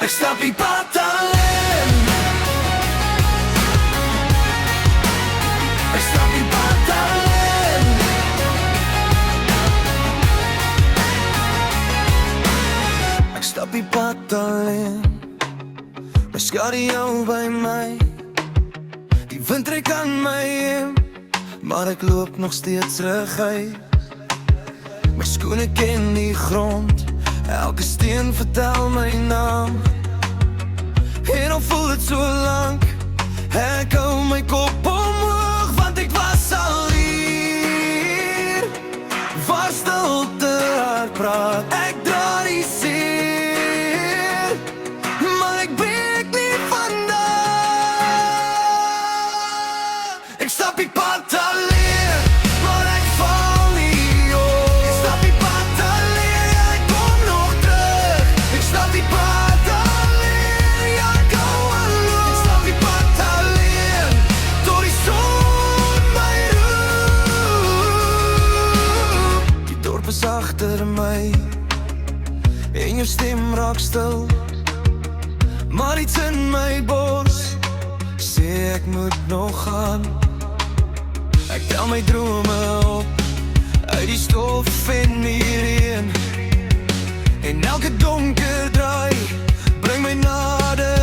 Ek stap die pad alleen. Ek stap die pad alleen. Ek stap die pad alleen. My skadu jou by my. Die wind trek aan my heen, maar ek loop nog steeds reguit. My skoene ken die grond, elke steen vertel my naam. En al voel het so lank, ek hou my kop omhoog, want ek was al hier. Waar stilte hard praat, ek dra die seer, maar ek breek nie vandaan. Ek stap die pad alleen, maar ek val nie op. Ek stap die pad alleen, ja, ek kom nog terug. Ek stap die pad alleen, ja, ek hou aan loop. Ek stap die pad alleen, tot die son my roep. Die dorp is agter my, en jou stem raak stil, maar iets in my bors sê ek moet nog gaan. Ek tel my drome op, uit die stof en die reën, en elke donker draai bring my nader